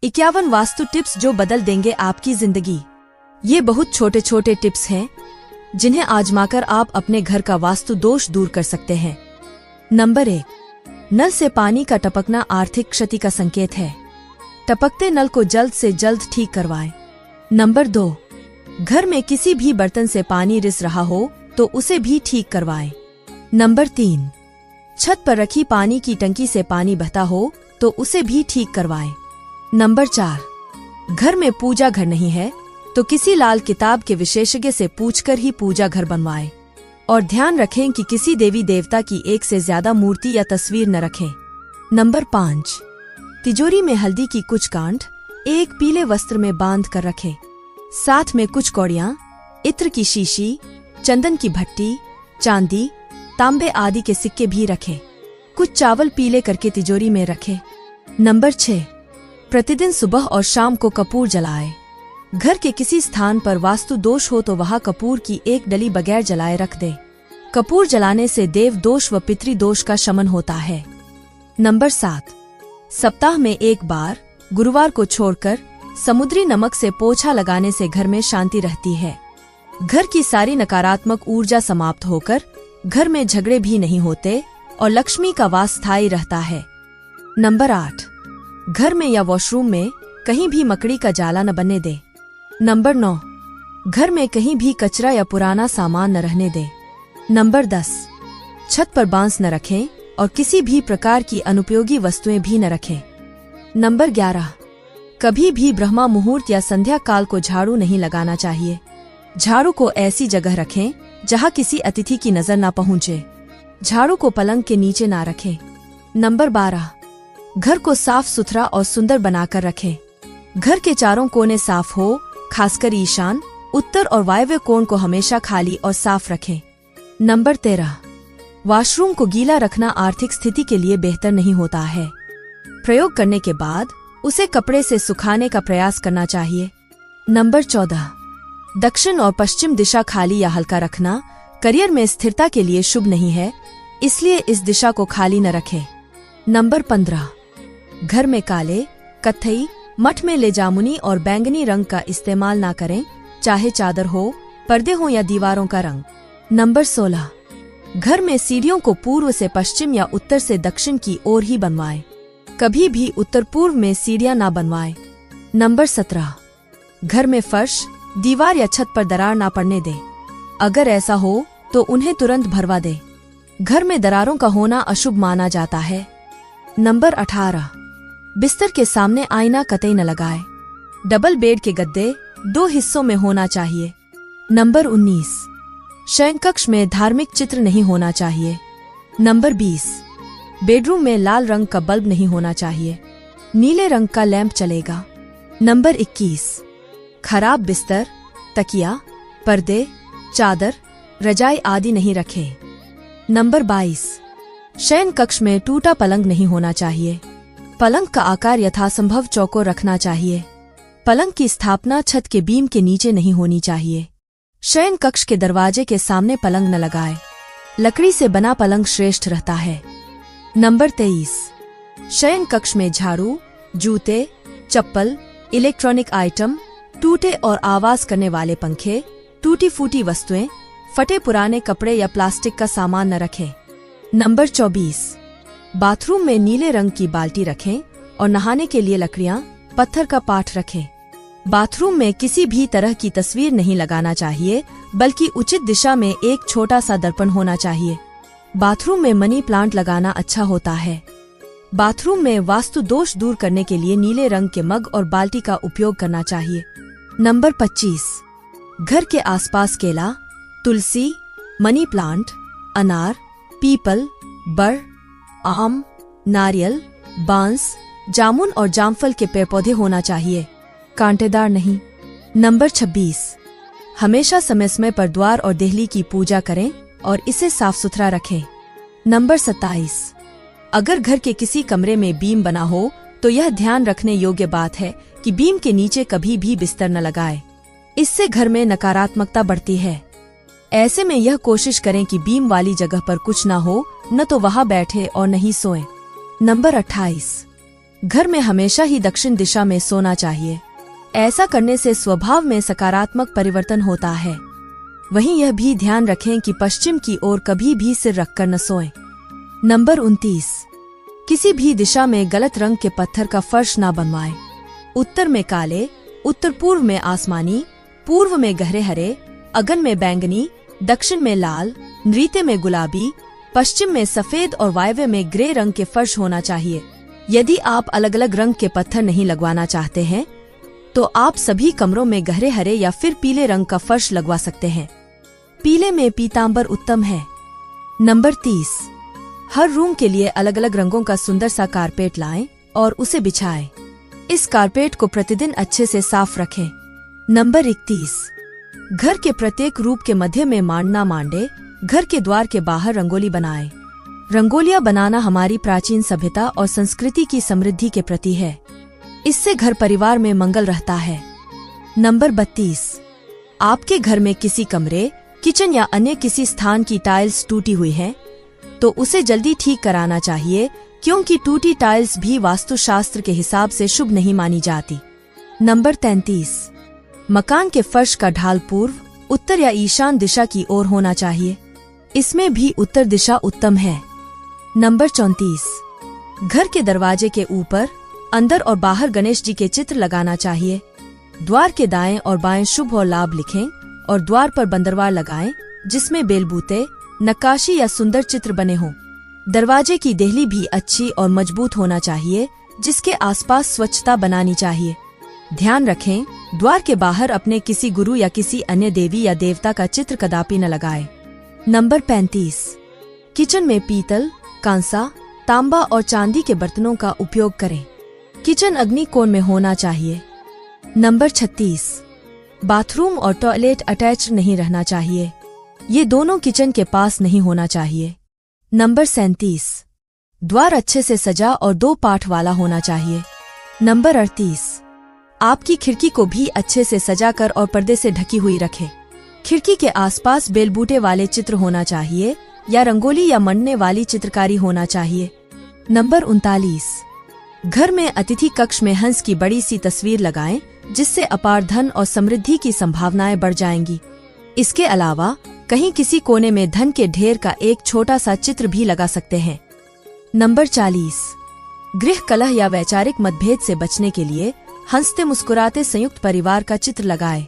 51 vastu tips जो बदल देंगे आपकी जिंदगी। ये बहुत छोटे छोटे टिप्स हैं जिन्हें आजमाकर आप अपने घर का वास्तु दोष दूर कर सकते हैं। नंबर 1, नल से पानी का टपकना आर्थिक क्षति का संकेत है। टपकते नल को जल्द से जल्द ठीक करवाएं। नंबर 2, घर में किसी भी बर्तन से पानी रिस रहा हो तो उसे भी ठीक करवाएं। नंबर 3, छत पर रखी पानी की टंकी से पानी बहता हो तो उसे भी ठीक करवाएं। नंबर 4, घर में पूजा घर नहीं है तो किसी लाल किताब के विशेषज्ञ से पूछकर ही पूजा घर बनवाएं। और ध्यान रखें कि किसी देवी देवता की एक से ज्यादा मूर्ति या तस्वीर न रखें। नंबर 5, तिजोरी में हल्दी की कुछ गांठ एक पीले वस्त्र में बांध कर रखें। साथ में कुछ कौड़ियां, इत्र की शीशी, चंदन की भट्टी, चांदी, तांबे आदि के सिक्के भी रखें। कुछ चावल पीले करके तिजोरी में रखें। नंबर 6, प्रतिदिन सुबह और शाम को कपूर जलाएं। घर के किसी स्थान पर वास्तु दोष हो तो वहां कपूर की एक डली बगैर जलाए रख दे। कपूर जलाने से देव दोष व पितृ दोष का शमन होता है। नंबर 7, सप्ताह में एक बार गुरुवार को छोड़कर समुद्री नमक से पोछा लगाने से घर में शांति रहती है। घर की सारी नकारात्मक ऊर्जा समाप्त होकर घर में झगड़े भी नहीं होते और लक्ष्मी का वास स्थायी रहता है। नंबर 8, घर में या वॉशरूम में कहीं भी मकड़ी का जाला न बनने दे। नंबर 9, घर में कहीं भी कचरा या पुराना सामान न रहने दे। नंबर 10, छत पर बांस न रखें और किसी भी प्रकार की अनुपयोगी वस्तुएं भी न रखें। नंबर 11, कभी भी ब्रह्मा मुहूर्त या संध्या काल को झाड़ू नहीं लगाना चाहिए। झाड़ू को ऐसी जगह रखें जहां किसी अतिथि की नजर न पहुंचे। झाड़ू को पलंग के नीचे ना रखें। नंबर 12, घर को साफ सुथरा और सुंदर बनाकर रखें। घर के चारों कोने साफ हो, खासकर ईशान, उत्तर और वायव्य कोण को हमेशा खाली और साफ रखें। नंबर 13, वॉशरूम को गीला रखना आर्थिक स्थिति के लिए बेहतर नहीं होता है। प्रयोग करने के बाद उसे कपड़े से सुखाने का प्रयास करना चाहिए। नंबर 14, दक्षिण और पश्चिम दिशा खाली या हल्का रखना करियर में स्थिरता के लिए शुभ नहीं है, इसलिए इस दिशा को खाली न रखें। नंबर 15, घर में काले, कत्थई, मठमेले जामुनी और बैंगनी रंग का इस्तेमाल ना करें, चाहे चादर हो, पर्दे हो या दीवारों का रंग। नंबर 16, घर में सीढ़ियों को पूर्व से पश्चिम या उत्तर से दक्षिण की ओर ही बनवाएं। कभी भी उत्तर पूर्व में सीढ़ियां ना बनवाएं। नंबर 17, घर में फर्श, दीवार या छत पर दरार ना पड़ने दें। अगर ऐसा हो तो उन्हें तुरंत भरवा दें। घर में दरारों का होना अशुभ माना जाता है। नंबर 18, बिस्तर के सामने आईना कतई न लगाए। डबल बेड के गद्दे 2 हिस्सों में होना चाहिए। नंबर 19, शयन कक्ष में धार्मिक चित्र नहीं होना चाहिए। नंबर 20, बेडरूम में लाल रंग का बल्ब नहीं होना चाहिए। नीले रंग का लैंप चलेगा। नंबर 21, खराब बिस्तर, तकिया, पर्दे, चादर, रजाई आदि नहीं रखें। नंबर 22, शयन कक्ष में टूटा पलंग नहीं होना चाहिए। पलंग का आकार यथासंभव चौकोर रखना चाहिए। पलंग की स्थापना छत के बीम के नीचे नहीं होनी चाहिए। शयन कक्ष के दरवाजे के सामने पलंग न लगाए। लकड़ी से बना पलंग श्रेष्ठ रहता है। नंबर 23, शयन कक्ष में झाड़ू, जूते, चप्पल, इलेक्ट्रॉनिक आइटम, टूटे और आवाज करने वाले पंखे, टूटी फूटी वस्तुएं, फटे पुराने कपड़े या प्लास्टिक का सामान न रखें। नंबर 24, बाथरूम में नीले रंग की बाल्टी रखें और नहाने के लिए लकड़ियां, पत्थर का पाठ रखें। बाथरूम में किसी भी तरह की तस्वीर नहीं लगाना चाहिए, बल्कि उचित दिशा में एक छोटा सा दर्पण होना चाहिए। बाथरूम में मनी प्लांट लगाना अच्छा होता है। बाथरूम में वास्तु दोष दूर करने के लिए नीले रंग के मग और बाल्टी का उपयोग करना चाहिए। नंबर 25, घर के आसपास केला, तुलसी, मनी प्लांट, अनार, पीपल, बर, आम, नारियल, बांस, जामुन और जामफल के पेड़ पौधे होना चाहिए, कांटेदार नहीं। नंबर 26, हमेशा समय समय पर द्वार और देहली की पूजा करें और इसे साफ सुथरा रखें। नंबर 27, अगर घर के किसी कमरे में बीम बना हो तो यह ध्यान रखने योग्य बात है कि बीम के नीचे कभी भी बिस्तर न लगाएं। इससे घर में नकारात्मकता बढ़ती है। ऐसे में यह कोशिश करें कि बीम वाली जगह पर कुछ न हो, न तो वहां बैठे और न ही सोएं। नंबर 28, घर में हमेशा ही दक्षिण दिशा में सोना चाहिए। ऐसा करने से स्वभाव में सकारात्मक परिवर्तन होता है। वहीं यह भी ध्यान रखें कि पश्चिम की ओर कभी भी सिर रखकर न सोएं। नंबर 29, किसी भी दिशा में गलत रंग के पत्थर का फर्श ना बनवाएं। उत्तर में काले, उत्तर पूर्व में आसमानी, पूर्व में गहरे हरे, अगन में बैंगनी, दक्षिण में लाल, नृत्य में गुलाबी, पश्चिम में सफेद और वायव्य में ग्रे रंग के फर्श होना चाहिए। यदि आप अलग अलग रंग के पत्थर नहीं लगवाना चाहते हैं तो आप सभी कमरों में गहरे हरे या फिर पीले रंग का फर्श लगवा सकते हैं। पीले में पीतांबर उत्तम है। नंबर 30, हर रूम के लिए अलग अलग रंगों का सुंदर सा कारपेट लाएं और उसे बिछाएं। इस कारपेट को प्रतिदिन अच्छे से साफ रखें। नंबर 31, घर के प्रत्येक रूप के मध्य में मांडना मांडे, घर के द्वार के बाहर रंगोली बनाएं। रंगोलियां बनाना हमारी प्राचीन सभ्यता और संस्कृति की समृद्धि के प्रति है। इससे घर परिवार में मंगल रहता है। नंबर 32, आपके घर में किसी कमरे, किचन या अन्य किसी स्थान की टाइल्स टूटी हुई है तो उसे जल्दी ठीक कराना चाहिए, क्योंकि टूटी टाइल्स भी वास्तुशास्त्र के हिसाब से शुभ नहीं मानी जाती। नंबर 33, मकान के फर्श का ढाल पूर्व, उत्तर या ईशान दिशा की ओर होना चाहिए। इसमें भी उत्तर दिशा उत्तम है। नंबर 34, घर के दरवाजे के ऊपर, अंदर और बाहर गणेश जी के चित्र लगाना चाहिए। द्वार के दाएं और बाएं शुभ और लाभ लिखें और द्वार पर बंदरवार लगाएं जिसमें बेलबूते, नक्काशी या सुंदर चित्र बने हों। दरवाजे की देहली भी अच्छी और मजबूत होना चाहिए, जिसके आसपास स्वच्छता बनानी चाहिए। ध्यान रखें, द्वार के बाहर अपने किसी गुरु या किसी अन्य देवी या देवता का चित्र कदापि न लगाएं। नंबर 35, किचन में पीतल, कांसा, तांबा और चांदी के बर्तनों का उपयोग करें। किचन अग्नि कोण में होना चाहिए। नंबर 36, बाथरूम और टॉयलेट अटैच नहीं रहना चाहिए। ये दोनों किचन के पास नहीं होना चाहिए। नंबर 37, द्वार अच्छे से सजा और 2 पाठ वाला होना चाहिए। नंबर 38, आपकी खिड़की को भी अच्छे से सजाकर और पर्दे से ढकी हुई रखें। खिड़की के आसपास बेलबूटे वाले चित्र होना चाहिए या रंगोली या मंडने वाली चित्रकारी होना चाहिए। नंबर 39, घर में अतिथि कक्ष में हंस की बड़ी सी तस्वीर लगाएं, जिससे अपार धन और समृद्धि की संभावनाएं बढ़ जाएंगी। इसके अलावा कहीं किसी कोने में धन के ढेर का एक छोटा सा चित्र भी लगा सकते हैं। नंबर 40, गृह कलह या वैचारिक मतभेद से बचने के लिए हंसते मुस्कुराते संयुक्त परिवार का चित्र लगाएं।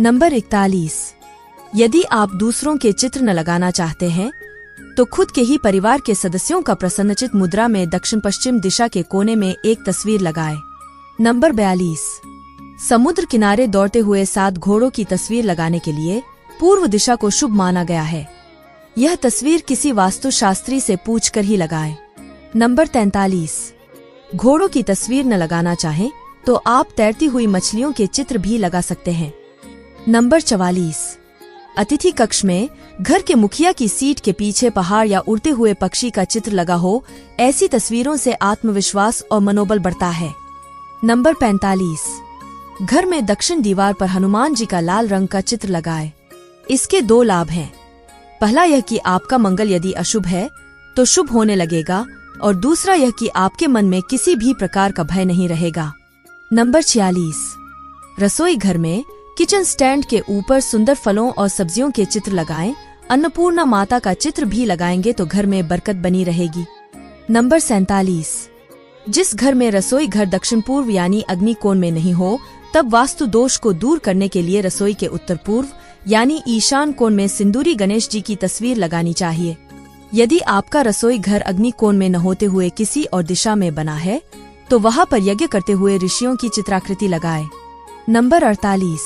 नंबर 41, यदि आप दूसरों के चित्र न लगाना चाहते हैं तो खुद के ही परिवार के सदस्यों का प्रसन्नचित मुद्रा में दक्षिण पश्चिम दिशा के कोने में एक तस्वीर लगाएं। नंबर 42, समुद्र किनारे दौड़ते हुए 7 घोड़ों की तस्वीर लगाने के लिए पूर्व दिशा को शुभ माना गया है। यह तस्वीर किसी वास्तुशास्त्री से पूछकर ही लगाएं। नंबर 43, घोड़ों की तस्वीर न लगाना चाहें तो आप तैरती हुई मछलियों के चित्र भी लगा सकते हैं। नंबर 44, अतिथि कक्ष में घर के मुखिया की सीट के पीछे पहाड़ या उड़ते हुए पक्षी का चित्र लगा हो। ऐसी तस्वीरों से आत्मविश्वास और मनोबल बढ़ता है। नंबर 45, घर में दक्षिण दीवार पर हनुमान जी का लाल रंग का चित्र लगाएं। इसके 2 लाभ हैं। पहला यह कि आपका मंगल यदि अशुभ है तो शुभ होने लगेगा, और दूसरा यह कि आपके मन में किसी भी प्रकार का भय नहीं रहेगा। नंबर 46, रसोई घर में किचन स्टैंड के ऊपर सुंदर फलों और सब्जियों के चित्र लगाएं। अन्नपूर्णा माता का चित्र भी लगाएंगे तो घर में बरकत बनी रहेगी। नंबर 47, जिस घर में रसोई घर दक्षिण पूर्व यानी अग्नि कोण में नहीं हो, तब वास्तु दोष को दूर करने के लिए रसोई के उत्तर पूर्व यानी ईशान कोण में सिंदूरी गणेश जी की तस्वीर लगानी चाहिए। यदि आपका रसोई घर अग्नि कोण में न होते हुए किसी और दिशा में बना है तो वहां पर यज्ञ करते हुए ऋषियों की चित्राकृति लगाएं। नंबर 48,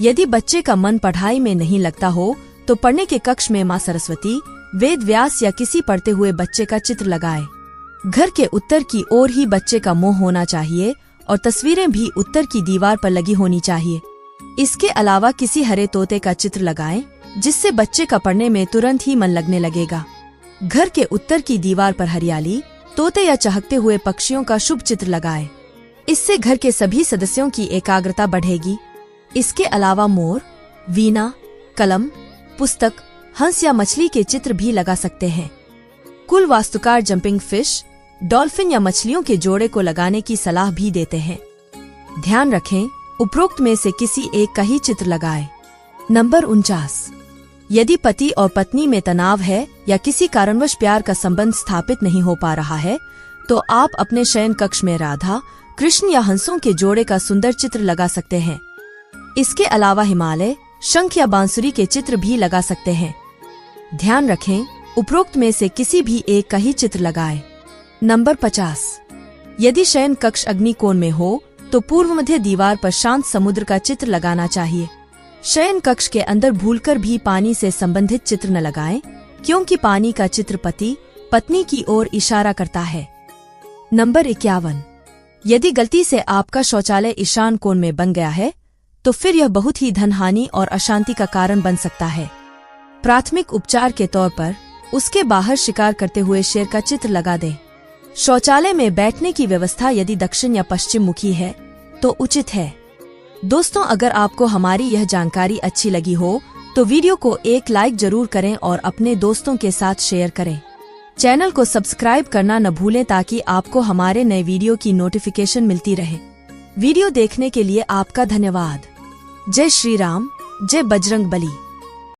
यदि बच्चे का मन पढ़ाई में नहीं लगता हो तो पढ़ने के कक्ष में माँ सरस्वती, वेद व्यास या किसी पढ़ते हुए बच्चे का चित्र लगाएं। घर के उत्तर की ओर ही बच्चे का मुंह होना चाहिए और तस्वीरें भी उत्तर की दीवार पर लगी होनी चाहिए। इसके अलावा किसी हरे तोते का चित्र लगाएं, जिससे बच्चे का पढ़ने में तुरंत ही मन लगने लगेगा। घर के उत्तर की दीवार पर हरियाली, तोते या चहकते हुए पक्षियों का शुभ चित्र लगाएं। इससे घर के सभी सदस्यों की एकाग्रता बढ़ेगी। इसके अलावा मोर, वीणा, कलम, पुस्तक, हंस या मछली के चित्र भी लगा सकते हैं। कुल वास्तुकार जंपिंग फिश, डॉल्फिन या मछलियों के जोड़े को लगाने की सलाह भी देते हैं। ध्यान रखें, उपरोक्त में से किसी एक का ही चित्र लगाएं। नंबर 49। यदि पति और पत्नी में तनाव है या किसी कारणवश प्यार का संबंध स्थापित नहीं हो पा रहा है, तो आप अपने शयन कक्ष में राधा, कृष्ण या हंसों के जोड़े का सुंदर चित्र लगा सकते हैं। इसके अलावा हिमालय, शंख या बांसुरी के चित्र भी लगा सकते हैं। ध्यान रखें, उपरोक्त में से किसी भी एक का ही चित्र लगाएं। नंबर 50। यदि शयन कक्ष अग्निकोण में हो तो पूर्व मध्य दीवार पर शांत समुद्र का चित्र लगाना चाहिए। शयन कक्ष के अंदर भूलकर भी पानी से संबंधित चित्र न लगाएं, क्योंकि पानी का चित्र पति पत्नी की ओर इशारा करता है। नंबर 51। यदि गलती से आपका शौचालय ईशान कोण में बन गया है, तो फिर यह बहुत ही धनहानि और अशांति का कारण बन सकता है। प्राथमिक उपचार के तौर पर उसके बाहर शिकार करते हुए शेर का चित्र लगा दें। शौचालय में बैठने की व्यवस्था यदि दक्षिण या पश्चिम मुखी है तो उचित है। दोस्तों, अगर आपको हमारी यह जानकारी अच्छी लगी हो तो वीडियो को एक लाइक जरूर करें और अपने दोस्तों के साथ शेयर करें। चैनल को सब्सक्राइब करना न भूलें ताकि आपको हमारे नए वीडियो की नोटिफिकेशन मिलती रहे। वीडियो देखने के लिए आपका धन्यवाद। जय श्री राम, जय बजरंग बली।